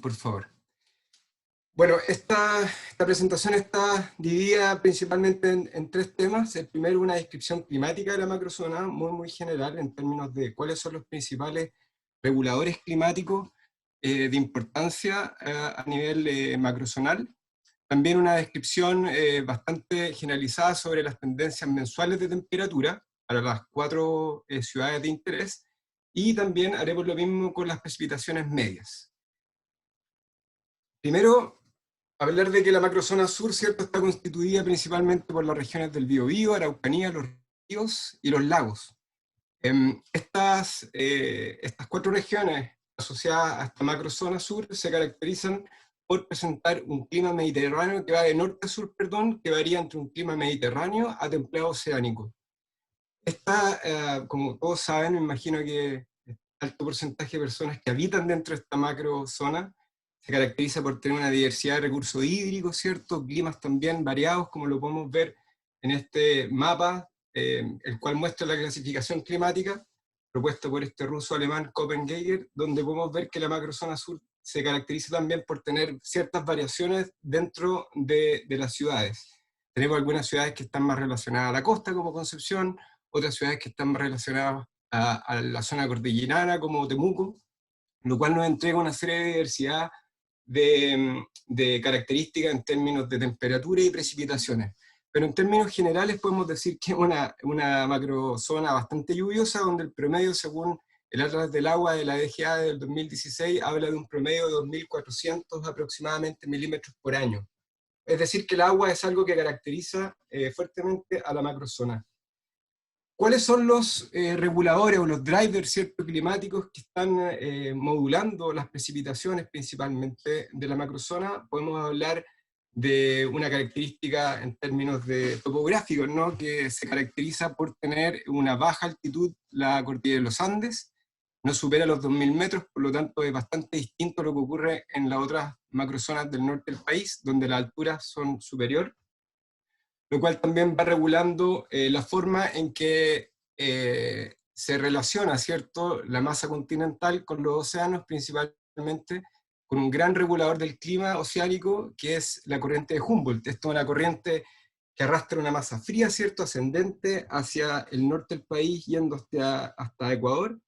Por favor. Bueno, esta presentación está dividida principalmente en tres temas. El primero, una descripción climática de la macrozona, muy general, en términos de cuáles son los principales reguladores climáticos de importancia a nivel macrozonal. También una descripción bastante generalizada sobre las tendencias mensuales de temperatura para las cuatro ciudades de interés, y también haremos lo mismo con las precipitaciones medias. Primero, hablar de que la macrozona sur, ¿cierto?, está constituida principalmente por las regiones del Biobío, Araucanía, los ríos y los lagos. Estas cuatro regiones asociadas a esta macrozona sur se caracterizan por presentar un clima mediterráneo que va de norte a sur, perdón, que varía entre un clima mediterráneo a templado oceánico. Como todos saben, me imagino que alto porcentaje de personas que habitan dentro de esta macrozona se caracteriza por tener una diversidad de recursos hídricos, ¿cierto? Climas también variados, como lo podemos ver en este mapa, el cual muestra la clasificación climática propuesta por este ruso alemán Koppenegger, donde podemos ver que la macrozona sur se caracteriza también por tener ciertas variaciones dentro de las ciudades. Tenemos algunas ciudades que están más relacionadas a la costa, como Concepción, otras ciudades que están más relacionadas a la zona cordillerana, como Temuco, lo cual nos entrega una serie de diversidad de características en términos de temperatura y precipitaciones. Pero en términos generales podemos decir que es una macrozona bastante lluviosa, donde el promedio, según el Atlas del Agua de la DGA del 2016, habla de un promedio de 2.400 aproximadamente milímetros por año. Es decir, que el agua es algo que caracteriza fuertemente a la macrozona. ¿Cuáles son los reguladores o los drivers, ¿cierto?, climáticos que están modulando las precipitaciones principalmente de la macrozona? Podemos hablar de una característica en términos de topográficos, ¿no?, que se caracteriza por tener una baja altitud, la cordillera de los Andes, no supera los 2.000 metros, por lo tanto es bastante distinto a lo que ocurre en las otras macrozonas del norte del país, donde las alturas son superiores, lo cual también va regulando la forma en que se relaciona, ¿cierto?, la masa continental con los océanos, principalmente con un gran regulador del clima oceánico, que es la corriente de Humboldt. Esto es una corriente que arrastra una masa fría, ¿cierto?, ascendente hacia el norte del país, yendo hasta Ecuador,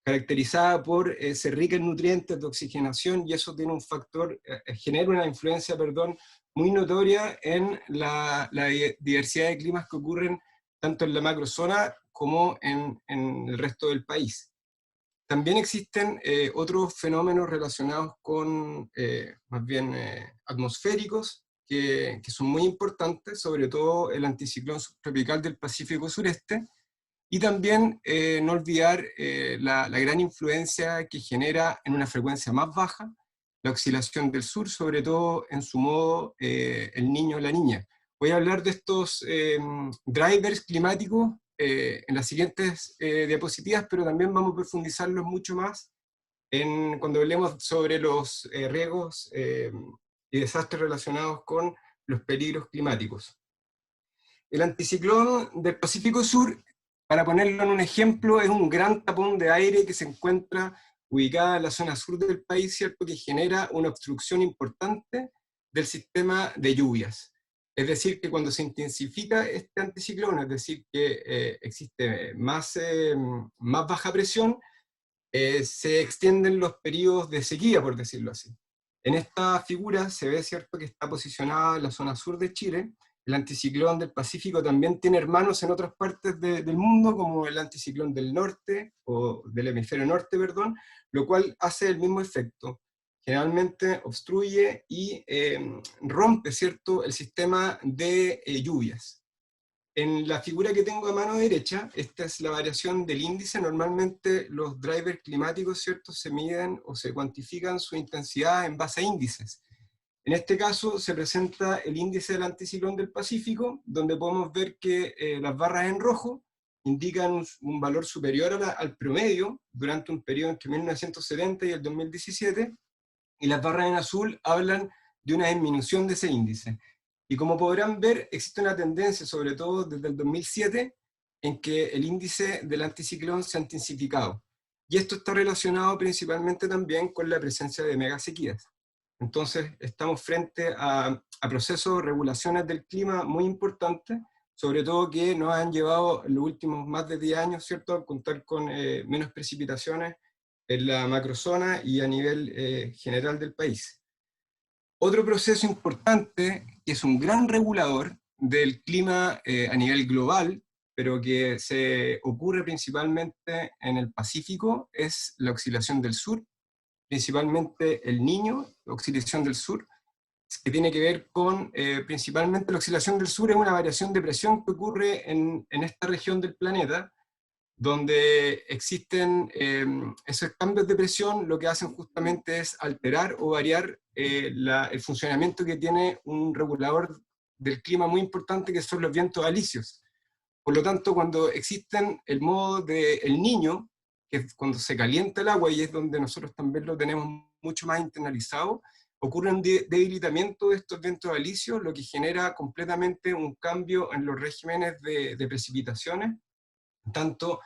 caracterizada por ser rica en nutrientes de oxigenación, y eso tiene un factor, genera una influencia, perdón, muy notoria en la diversidad de climas que ocurren tanto en la macrozona como en el resto del país. También existen otros fenómenos relacionados con, más bien, atmosféricos, que son muy importantes, sobre todo el anticiclón subtropical del Pacífico Sureste, y también no olvidar la gran influencia que genera en una frecuencia más baja la oscilación del sur, sobre todo en su modo el Niño o la Niña. Voy a hablar de estos drivers climáticos en las siguientes diapositivas, pero también vamos a profundizarlos mucho más cuando hablemos sobre los riesgos y desastres relacionados con los peligros climáticos. El anticiclón del Pacífico Sur, para ponerlo en un ejemplo, es un gran tapón de aire que se encuentra ubicada en la zona sur del país, ¿cierto?, que genera una obstrucción importante del sistema de lluvias. Es decir, que cuando se intensifica este anticiclón, es decir, que existe más baja presión, se extienden los periodos de sequía, por decirlo así. En esta figura se ve, ¿cierto?, que está posicionada en la zona sur de Chile. El anticiclón del Pacífico también tiene hermanos en otras partes del mundo, como el anticiclón del norte, o del hemisferio norte, perdón, lo cual hace el mismo efecto. Generalmente obstruye y rompe, ¿cierto?, el sistema de lluvias. En la figura que tengo a mano derecha, esta es la variación del índice. Normalmente los drivers climáticos, ¿cierto?, se miden o se cuantifican su intensidad en base a índices. En este caso se presenta el índice del anticiclón del Pacífico, donde podemos ver que las barras en rojo indican un valor superior al promedio durante un periodo entre 1970 y el 2017, y las barras en azul hablan de una disminución de ese índice. Y como podrán ver, existe una tendencia, sobre todo desde el 2007, en que el índice del anticiclón se ha intensificado. Y esto está relacionado principalmente también con la presencia de megasequías. Entonces estamos frente a procesos, regulaciones del clima muy importantes, sobre todo que nos han llevado en los últimos más de 10 años, ¿cierto?, a contar con menos precipitaciones en la macrozona y a nivel general del país. Otro proceso importante, que es un gran regulador del clima a nivel global, pero que se ocurre principalmente en el Pacífico, es la oscilación del sur, principalmente el Niño, oscilación del sur, que tiene que ver con, principalmente la oscilación del sur es una variación de presión que ocurre en esta región del planeta, donde existen esos cambios de presión, lo que hacen justamente es alterar o variar el funcionamiento que tiene un regulador del clima muy importante, que son los vientos alisios. Por lo tanto, cuando existen el modo del Niño, que es cuando se calienta el agua, y es donde nosotros también lo tenemos mucho más internalizado, ocurre un debilitamiento de estos vientos alisios, lo que genera completamente un cambio en los regímenes de precipitaciones, tanto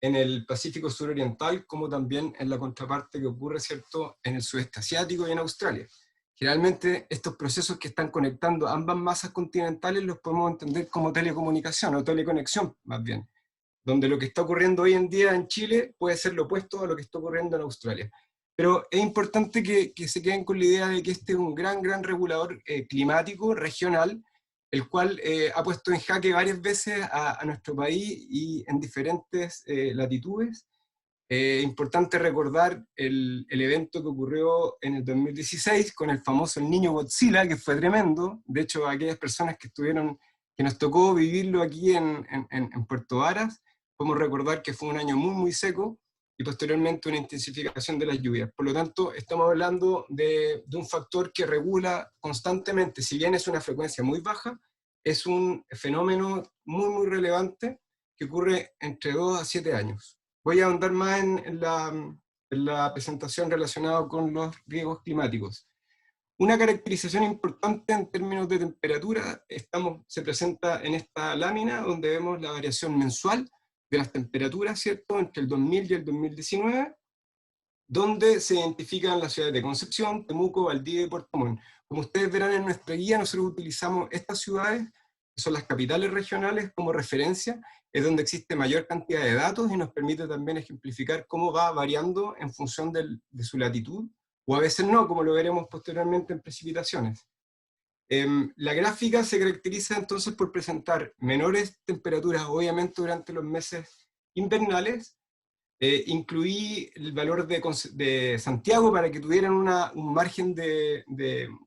en el Pacífico suroriental como también en la contraparte que ocurre, ¿cierto?, en el sudeste asiático y en Australia. Generalmente estos procesos que están conectando ambas masas continentales los podemos entender como telecomunicación o teleconexión más bien, donde lo que está ocurriendo hoy en día en Chile puede ser lo opuesto a lo que está ocurriendo en Australia. Pero es importante que se queden con la idea de que este es un gran regulador climático regional, el cual ha puesto en jaque varias veces a nuestro país y en diferentes latitudes. Importante recordar el evento que ocurrió en el 2016 con el famoso El Niño Godzilla, que fue tremendo. De hecho, aquellas personas que estuvieron, que nos tocó vivirlo aquí en Puerto Varas, podemos recordar que fue un año muy seco y posteriormente una intensificación de las lluvias. Por lo tanto, estamos hablando de un factor que regula constantemente, si bien es una frecuencia muy baja, es un fenómeno muy relevante que ocurre entre 2 a 7 años. Voy a ahondar más en la presentación relacionada con los riesgos climáticos. Una caracterización importante en términos de temperatura se presenta en esta lámina, donde vemos la variación mensual de las temperaturas, ¿cierto?, entre el 2000 y el 2019, donde se identifican las ciudades de Concepción, Temuco, Valdivia y Puerto Montt. Como ustedes verán en nuestra guía, nosotros utilizamos estas ciudades, que son las capitales regionales, como referencia, es donde existe mayor cantidad de datos y nos permite también ejemplificar cómo va variando en función de su latitud, o a veces no, como lo veremos posteriormente en precipitaciones. La gráfica se caracteriza entonces por presentar menores temperaturas, obviamente durante los meses invernales. Incluí el valor de Santiago para que tuvieran un margen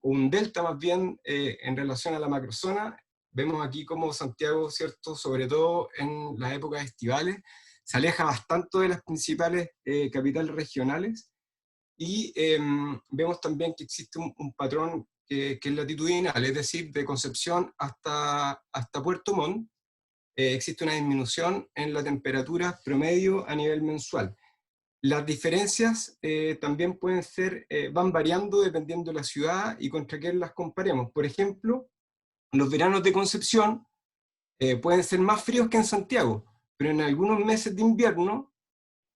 o un delta más bien en relación a la macrozona. Vemos aquí cómo Santiago, ¿cierto?, sobre todo en las épocas estivales, se aleja bastante de las principales capitales regionales, y vemos también que existe un patrón que es latitudinal, es decir, de Concepción hasta Puerto Montt, existe una disminución en la temperatura promedio a nivel mensual. Las diferencias también van variando dependiendo de la ciudad y contra qué las comparemos. Por ejemplo, los veranos de Concepción pueden ser más fríos que en Santiago, pero en algunos meses de invierno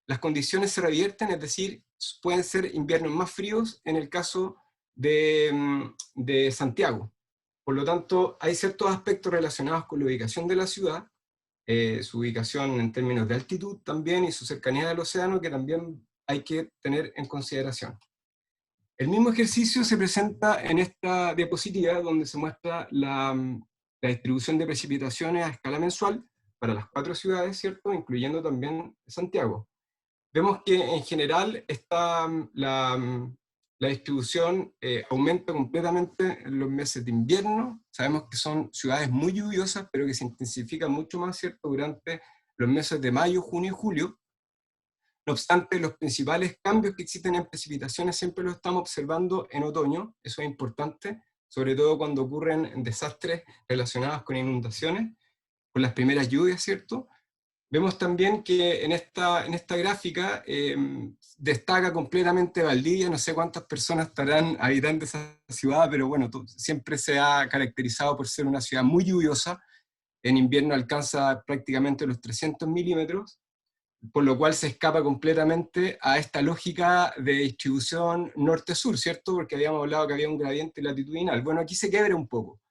las condiciones se revierten, es decir, pueden ser inviernos más fríos en el caso de Santiago. Por lo tanto, hay ciertos aspectos relacionados con la ubicación de la ciudad, su ubicación en términos de altitud también y su cercanía al océano, que también hay que tener en consideración. El mismo ejercicio se presenta en esta diapositiva, donde se muestra la distribución de precipitaciones a escala mensual para las 4 ciudades, ¿cierto?, incluyendo también Santiago. Vemos que en general la distribución aumenta completamente en los meses de invierno. Sabemos que son ciudades muy lluviosas, pero que se intensifican mucho más, ¿cierto?, durante los meses de mayo, junio y julio. No obstante, los principales cambios que existen en precipitaciones siempre los estamos observando en otoño. Eso es importante, sobre todo cuando ocurren desastres relacionados con inundaciones, con las primeras lluvias, ¿cierto? Vemos también que en esta gráfica destaca completamente Valdivia. No sé cuántas personas estarán habitando esa ciudad, pero bueno, siempre se ha caracterizado por ser una ciudad muy lluviosa. En invierno alcanza prácticamente los 300 milímetros. por lo cual se escapa completamente a esta lógica de distribución norte-sur, ¿cierto? Porque habíamos hablado que había un gradiente latitudinal. Bueno, aquí se quiebra un poco.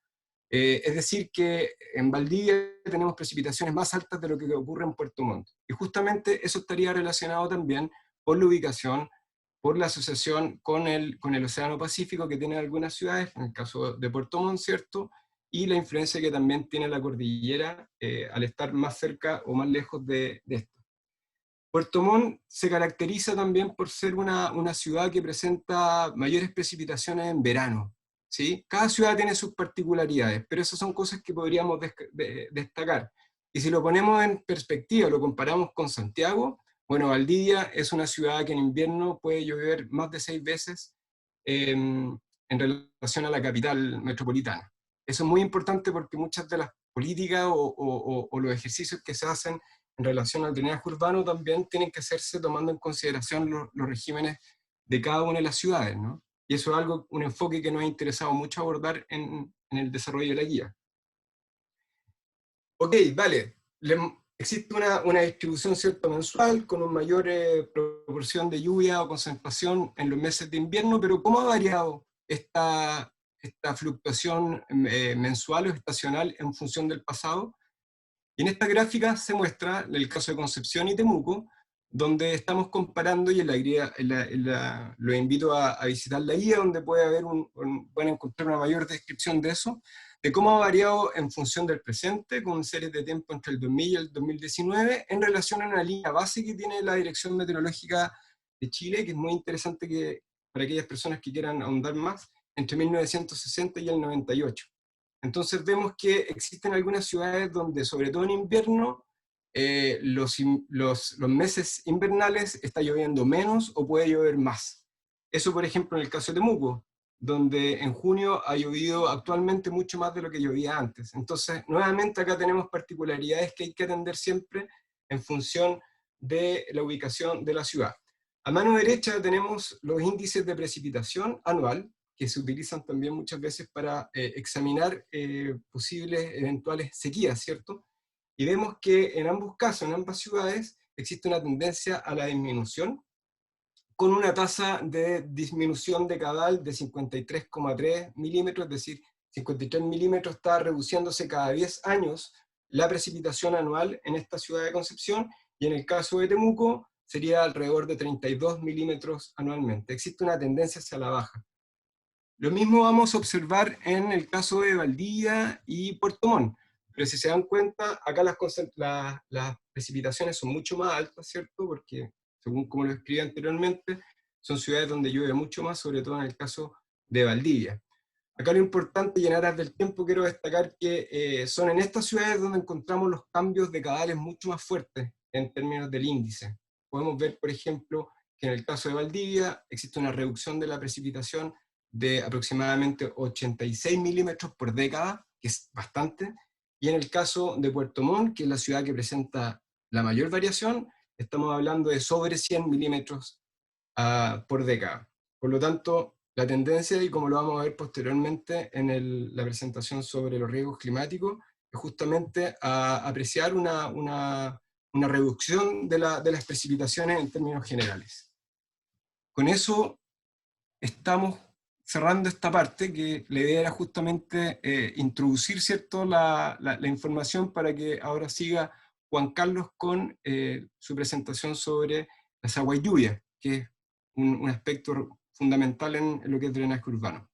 Es decir, que en Valdivia tenemos precipitaciones más altas de lo que ocurre en Puerto Montt. Y justamente eso estaría relacionado también por la ubicación, por la asociación con el Océano Pacífico que tienen algunas ciudades, en el caso de Puerto Montt, ¿cierto? Y la influencia que también tiene la cordillera al estar más cerca o más lejos de esto. Puerto Montt se caracteriza también por ser una ciudad que presenta mayores precipitaciones en verano, ¿sí? Cada ciudad tiene sus particularidades, pero esas son cosas que podríamos destacar. Y si lo ponemos en perspectiva, lo comparamos con Santiago, bueno, Valdivia es una ciudad que en invierno puede llover más de 6 veces en relación a la capital metropolitana. Eso es muy importante porque muchas de las políticas o los ejercicios que se hacen en relación al drenaje urbano también tienen que hacerse tomando en consideración los regímenes de cada una de las ciudades, ¿no? Y eso es algo, un enfoque que nos ha interesado mucho abordar en el desarrollo de la guía. Ok, vale. Existe una distribución cierta mensual con una mayor proporción de lluvia o concentración en los meses de invierno, pero ¿cómo ha variado esta fluctuación mensual o estacional en función del pasado? Y en esta gráfica se muestra el caso de Concepción y Temuco, donde estamos comparando, y en la guía, lo invito a visitar la guía, donde pueden encontrar una mayor descripción de eso, de cómo ha variado en función del presente, con series de tiempo entre el 2000 y el 2019, en relación a una línea base que tiene la Dirección Meteorológica de Chile, que es muy interesante para aquellas personas que quieran ahondar más, entre 1960 y el 98. Entonces vemos que existen algunas ciudades donde, sobre todo en invierno, los meses invernales está lloviendo menos o puede llover más. Eso, por ejemplo, en el caso de Temuco, donde en junio ha llovido actualmente mucho más de lo que llovía antes. Entonces, nuevamente acá tenemos particularidades que hay que atender siempre en función de la ubicación de la ciudad. A mano derecha tenemos los índices de precipitación anual, que se utilizan también muchas veces para examinar posibles eventuales sequías, ¿cierto? Y vemos que en ambos casos, en ambas ciudades, existe una tendencia a la disminución, con una tasa de disminución decadal de 53,3 milímetros, es decir, 53 milímetros está reduciéndose cada 10 años la precipitación anual en esta ciudad de Concepción, y en el caso de Temuco sería alrededor de 32 milímetros anualmente. Existe una tendencia hacia la baja. Lo mismo vamos a observar en el caso de Valdivia y Puerto Montt, pero si se dan cuenta, acá las precipitaciones son mucho más altas, ¿cierto? Porque, según como lo escribí anteriormente, son ciudades donde llueve mucho más, sobre todo en el caso de Valdivia. Acá lo importante, y en aras del tiempo quiero destacar que son en estas ciudades donde encontramos los cambios decadales mucho más fuertes en términos del índice. Podemos ver, por ejemplo, que en el caso de Valdivia existe una reducción de la precipitación de aproximadamente 86 milímetros por década, que es bastante, y en el caso de Puerto Montt, que es la ciudad que presenta la mayor variación, estamos hablando de sobre 100 milímetros por década. Por lo tanto, la tendencia, y como lo vamos a ver posteriormente en la presentación sobre los riesgos climáticos, es justamente a apreciar una reducción de las precipitaciones en términos generales. Con eso estamos cerrando esta parte, que la idea era justamente introducir, ¿cierto?, la información para que ahora siga Juan Carlos con su presentación sobre las aguas lluvias, que es un aspecto fundamental en lo que es drenaje urbano.